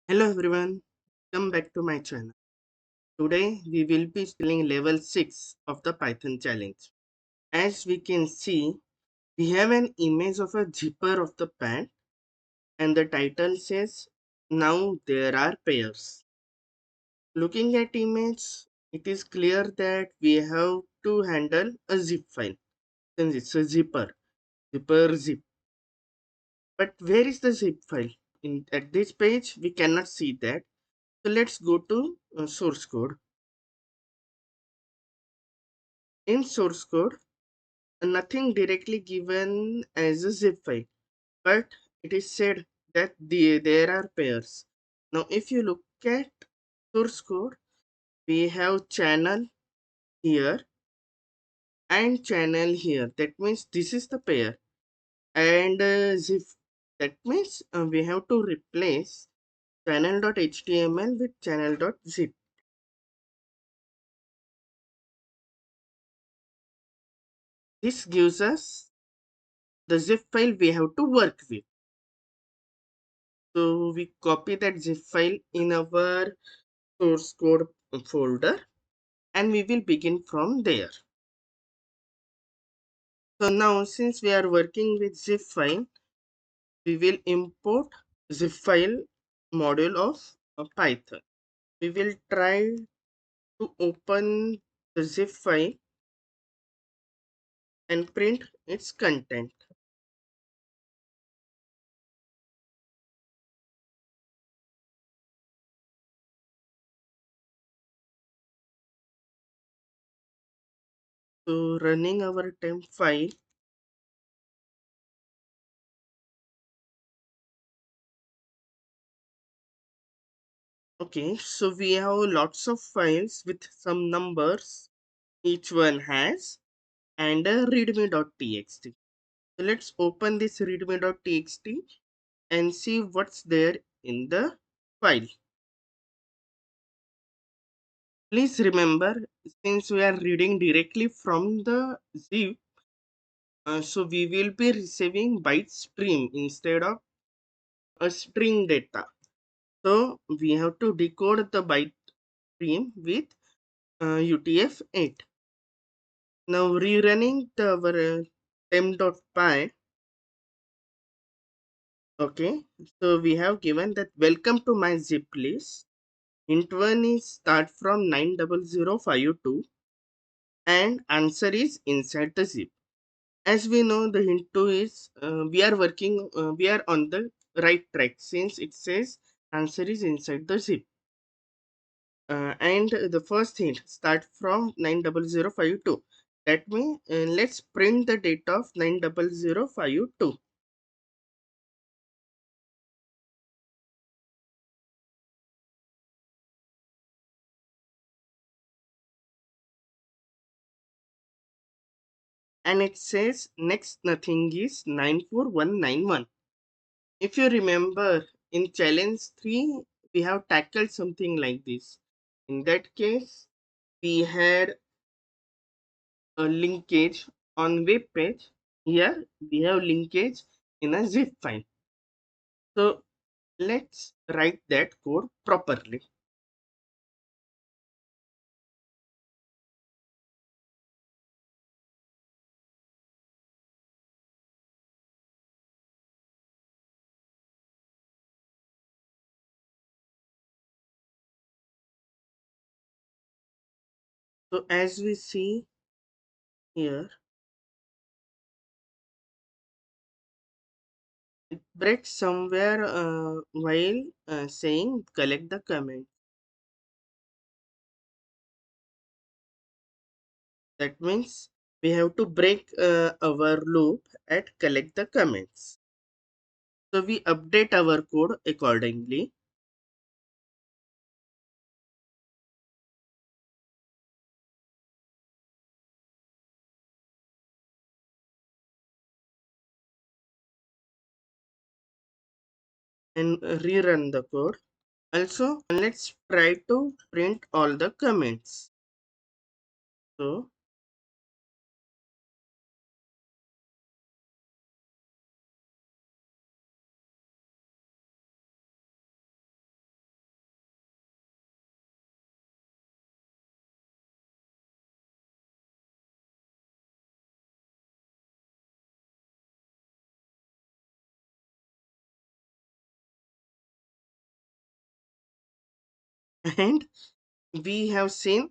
Hello everyone, come back to my channel. Today we will be studying level 6 of the Python challenge. As we can see, we have an image of a zipper of the pant and the title says now there are pairs. Looking at image, it is clear that we have to handle a zip file since it's a zip. But where is the zip file? At this page we cannot see that. So let's go to source code. In source code, nothing directly given as a zip file, but it is said that there are pairs. Now, if you look at source code, we have channel here and channel here. That means this is the pair. And zip, that means we have to replace channel.html with channel.zip. This gives us the zip file we have to work with. So we copy that zip file in our source code folder and we will begin from there. So now since we are working with zip file, we will import zip file module of Python. We will try to open the zip file and print its content. So running our temp file. Okay, so we have lots of files with some numbers each one has and a readme.txt. So let's open this readme.txt and see what's there in the file. Please remember, since we are reading directly from the zip, so we will be receiving byte stream instead of a string data. So we have to decode the byte stream with UTF-8. Now rerunning our temp.py. Okay, so we have given that welcome to my zip list. Hint 1 is start from 90052 and answer is inside the zip. As we know, the hint 2 is we are on the right track since it says answer is inside the zip. And the first hint start from 90052. That means let's print the date of 90052. And it says next nothing is 94191. If you remember, in challenge 3, we have tackled something like this. In that case, we had a linkage on web page. Here, we have linkage in a zip file. So, let's write that code properly. So, as we see here, it breaks somewhere while saying collect the comment. That means we have to break our loop at collect the comments. So we update our code accordingly. And rerun the code. Also, let's try to print all the comments. So and we have seen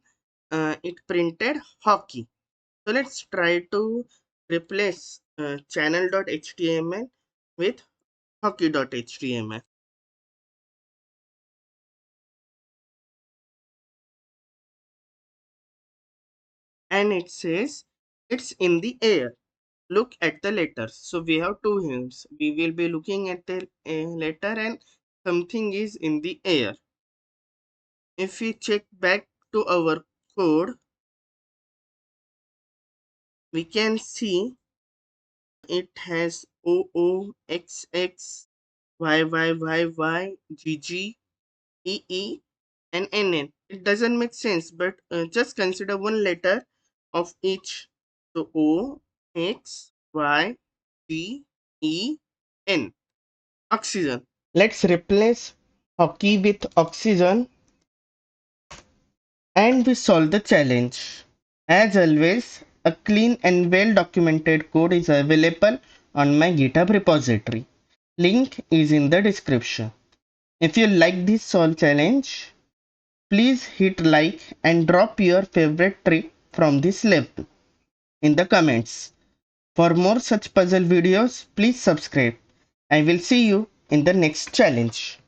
it printed hockey. So let's try to replace channel.html with hockey.html. And it says it's in the air. Look at the letters. So we have two hints. We will be looking at the letter and something is in the air. If we check back to our code, we can see it has O O X X Y Y Y Y G G E E and N N. It doesn't make sense, but just consider one letter of each. So O X Y G E N. Oxygen. Let's replace hockey with oxygen and we solve the challenge. As always, a clean and well documented code is available on my GitHub repository. Link is in the description. If you like this solve challenge, please hit like and drop your favorite trick from this level in the comments. For more such puzzle videos, please subscribe. I will see you in the next challenge.